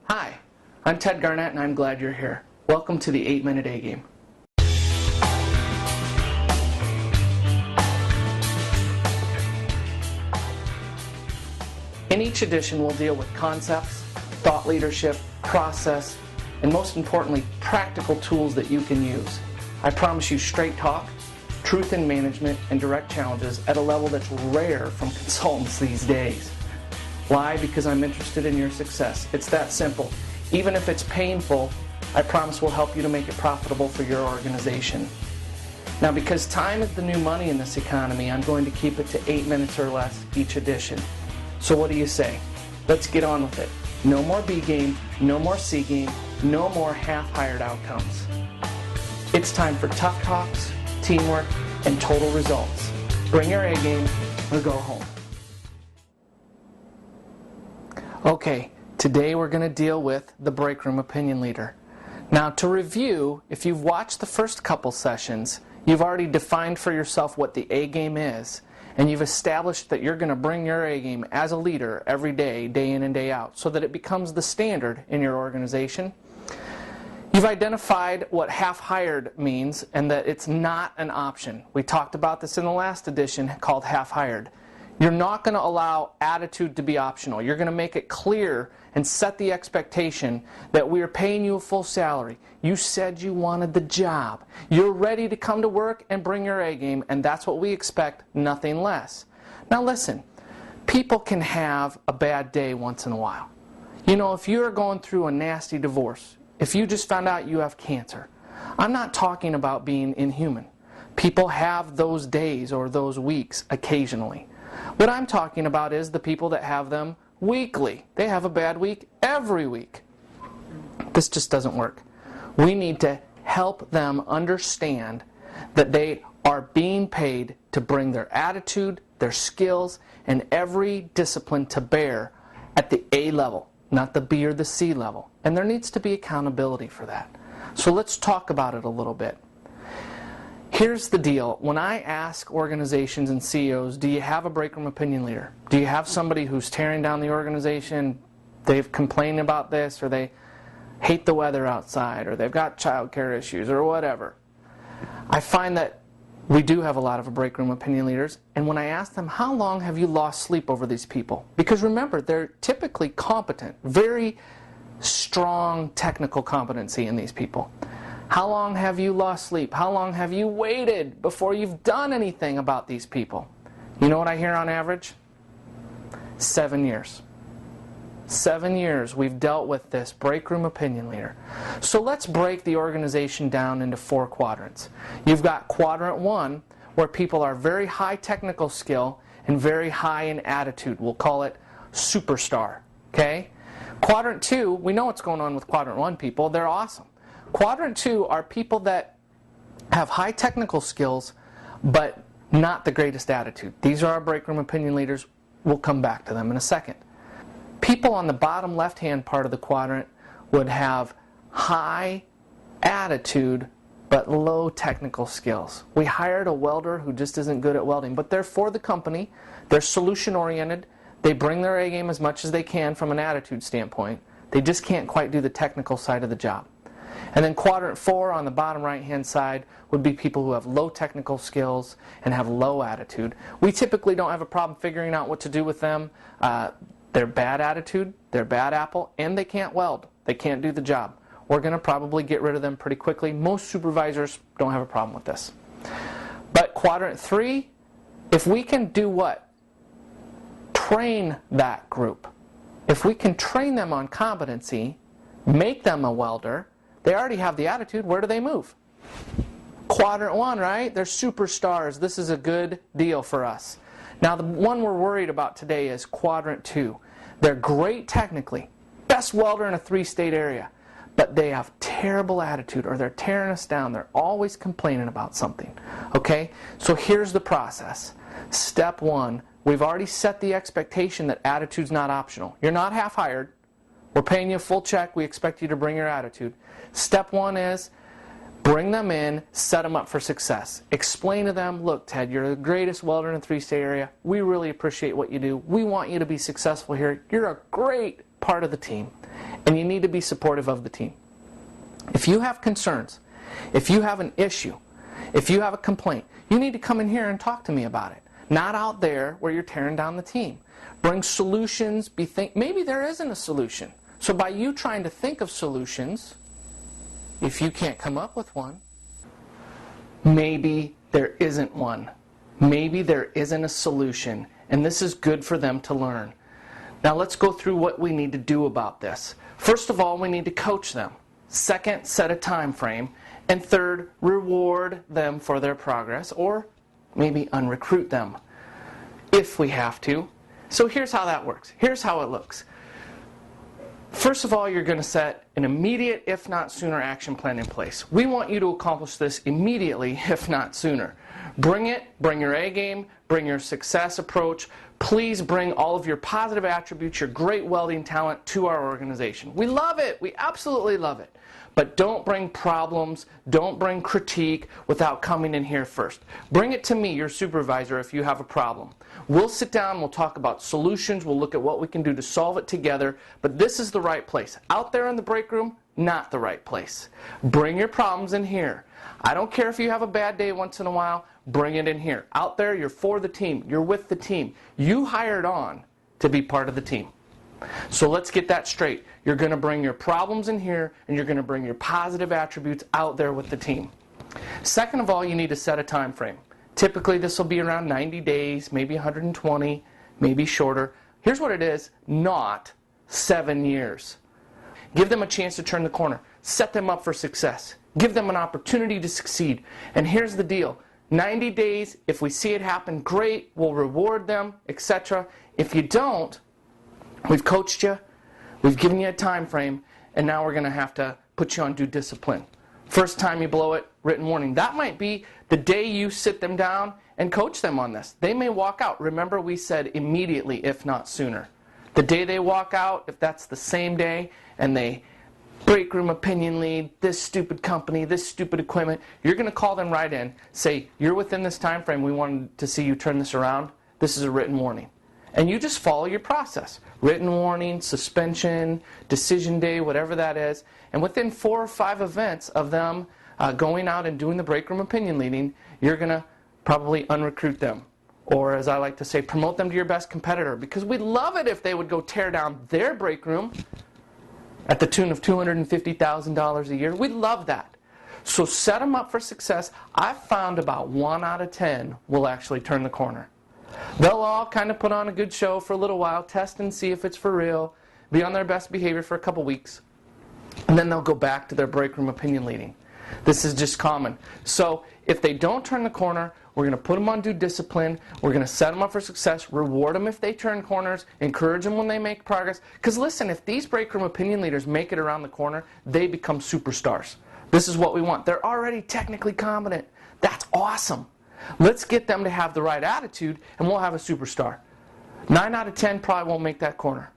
Hi, I'm Ted Garnett and I'm glad you're here. Welcome to the 8-Minute A-Game. In each edition, we'll deal with concepts, thought leadership, process, and most importantly, practical tools that you can use. I promise you straight talk, truth in management, and direct challenges at a level that's rare from consultants these days. Why? Because I'm interested in your success. It's that simple. Even if it's painful, I promise we'll help you to make it profitable for your organization. Now, because time is the new money in this economy, I'm going to keep it to 8 minutes or less each edition. So what do you say? Let's get on with it. No more B game, no more C game, no more half-hired outcomes. It's time for tough talks, teamwork, and total results. Bring your A game or go home. Okay, today we're going to deal with the break room opinion leader. Now, to review, if you've watched the first couple sessions, you've already defined for yourself what the A game is, and you've established that you're going to bring your A game as a leader every day, day in and day out, so that it becomes the standard in your organization. You've identified what half-hired means and that it's not an option. We talked about this in the last edition called half-hired. You're not going to allow attitude to be optional. You're going to make it clear and set the expectation that we are paying you a full salary. You said you wanted the job. You're ready to come to work and bring your A game, and that's what we expect, nothing less. Now listen, people can have a bad day once in a while. You know, if you're going through a nasty divorce, if you just found out you have cancer, I'm not talking about being inhuman. People have those days or those weeks occasionally. What I'm talking about is the people that have them weekly. They have a bad week every week. This just doesn't work. We need to help them understand that they are being paid to bring their attitude, their skills, and every discipline to bear at the A level, not the B or the C level. And there needs to be accountability for that. So let's talk about it a little bit. Here's the deal. When I ask organizations and CEOs, do you have a break room opinion leader? Do you have somebody who's tearing down the organization? They've complained about this, or they hate the weather outside, or they've got childcare issues, or whatever. I find that we do have a lot of break room opinion leaders, and when I ask them, how long have you lost sleep over these people? Because remember, they're typically competent, very strong technical competency in these people. How long have you lost sleep? How long have you waited before you've done anything about these people? You know what I hear on average? 7 years. 7 years we've dealt with this break room opinion leader. So let's break the organization down into 4 quadrants. You've got quadrant 1, where people are very high technical skill and very high in attitude. We'll call it superstar. Okay? Quadrant 2, we know what's going on with quadrant 1 people. They're awesome. Quadrant 2 are people that have high technical skills, but not the greatest attitude. These are our break room opinion leaders. We'll come back to them in a second. People on the bottom left-hand part of the quadrant would have high attitude, but low technical skills. We hired a welder who just isn't good at welding, but they're for the company. They're solution-oriented. They bring their A game as much as they can from an attitude standpoint. They just can't quite do the technical side of the job. And then quadrant 4 on the bottom right-hand side would be people who have low technical skills and have low attitude. We typically don't have a problem figuring out what to do with them. They're bad attitude, they're bad apple, and they can't weld. They can't do the job. We're going to probably get rid of them pretty quickly. Most supervisors don't have a problem with this. But quadrant 3, if we can do what? Train that group. If we can train them on competency, make them a welder, they already have the attitude, where do they move? Quadrant 1, right? They're superstars. This is a good deal for us. Now, the one we're worried about today is quadrant 2. They're great technically, best welder in a 3-state area, but they have terrible attitude, or they're tearing us down. They're always complaining about something. Okay? So here's the process. Step 1, we've already set the expectation that attitude's not optional. You're not half-hired. We're paying you a full check. We expect you to bring your attitude. Step 1 is bring them in, set them up for success. Explain to them, look, Ted, you're the greatest welder in the 3-state area. We really appreciate what you do. We want you to be successful here. You're a great part of the team, and you need to be supportive of the team. If you have concerns, if you have an issue, if you have a complaint, you need to come in here and talk to me about it. Not out there where you're tearing down the team. Bring solutions. Maybe there isn't a solution. So by you trying to think of solutions, if you can't come up with one, maybe there isn't one. Maybe there isn't a solution, and this is good for them to learn. Now let's go through what we need to do about this. First of all, we need to coach them. Second, set a time frame. And third, reward them for their progress, or maybe unrecruit them if we have to. So here's how that works. Here's how it looks. First of all, you're going to set an immediate, if not sooner, action plan in place. We want you to accomplish this immediately, if not sooner. Bring it, bring your A game, bring your success approach. Please bring all of your positive attributes, your great welding talent to our organization. We love it. We absolutely love it. But don't bring problems, don't bring critique without coming in here first. Bring it to me, your supervisor, if you have a problem. We'll sit down, we'll talk about solutions, we'll look at what we can do to solve it together, but this is the right place. Out there in the break room, not the right place. Bring your problems in here. I don't care if you have a bad day once in a while, bring it in here. Out there, you're for the team, you're with the team. You hired on to be part of the team. So let's get that straight. You're going to bring your problems in here, and you're going to bring your positive attributes out there with the team. Second of all, you need to set a time frame. Typically, this will be around 90 days, maybe 120, maybe shorter. Here's what it is, not 7 years. Give them a chance to turn the corner. Set them up for success. Give them an opportunity to succeed. And here's the deal. 90 days, if we see it happen, great. We'll reward them, etc. If you don't, we've coached you, we've given you a time frame, and now we're going to have to put you on due discipline. First time you blow it, written warning. That might be the day you sit them down and coach them on this. They may walk out. Remember, we said immediately, if not sooner. The day they walk out, if that's the same day, and they break room opinion lead, this stupid company, this stupid equipment, you're going to call them right in, say, you're within this time frame, we wanted to see you turn this around. This is a written warning. And you just follow your process. Written warning, suspension, decision day, whatever that is. And within 4 or 5 events of them going out and doing the break room opinion leading, you're going to probably unrecruit them. Or as I like to say, promote them to your best competitor. Because we'd love it if they would go tear down their break room at the tune of $250,000 a year. We'd love that. So set them up for success. I've found about 1 out of 10 will actually turn the corner. They'll all kind of put on a good show for a little while, test and see if it's for real, be on their best behavior for a couple weeks, and then they'll go back to their break room opinion leading. This is just common. So if they don't turn the corner, we're going to put them on due discipline, we're going to set them up for success, reward them if they turn corners, encourage them when they make progress. Because listen, if these break room opinion leaders make it around the corner, they become superstars. This is what we want. They're already technically competent. That's awesome. Let's get them to have the right attitude, and we'll have a superstar. 9 out of 10 probably won't make that corner.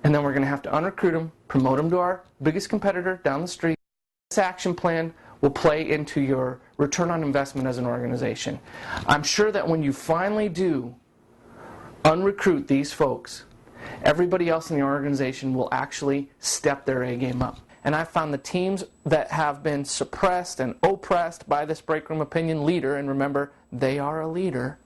And then we're going to have to unrecruit them, promote them to our biggest competitor down the street. This action plan will play into your return on investment as an organization. I'm sure that when you finally do unrecruit these folks, everybody else in the organization will actually step their A game up. And I found the teams that have been suppressed and oppressed by this break room opinion leader, and remember, they are a leader,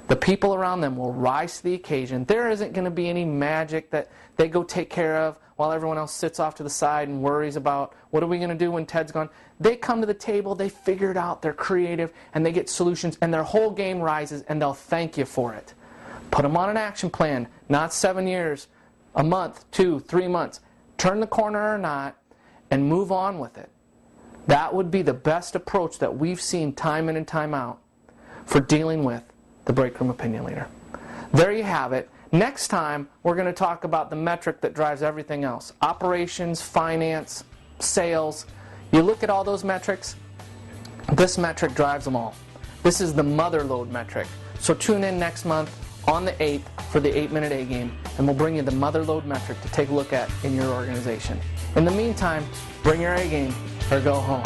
the people around them will rise to the occasion. There isn't going to be any magic that they go take care of while everyone else sits off to the side and worries about what are we going to do when Ted's gone. They come to the table, they figure it out, they're creative, and they get solutions, and their whole game rises, and they'll thank you for it. Put them on an action plan, not 7 years, a month, 2, 3 months. Turn the corner or not, and move on with it. That would be the best approach that we've seen time in and time out for dealing with the break room opinion leader. There you have it. Next time, we're going to talk about the metric that drives everything else. Operations, finance, sales. You look at all those metrics, this metric drives them all. This is the mother load metric. So tune in next month on the 8th for the 8-minute A game, and we'll bring you the mother load metric to take a look at in your organization. In the meantime, bring your A game or go home.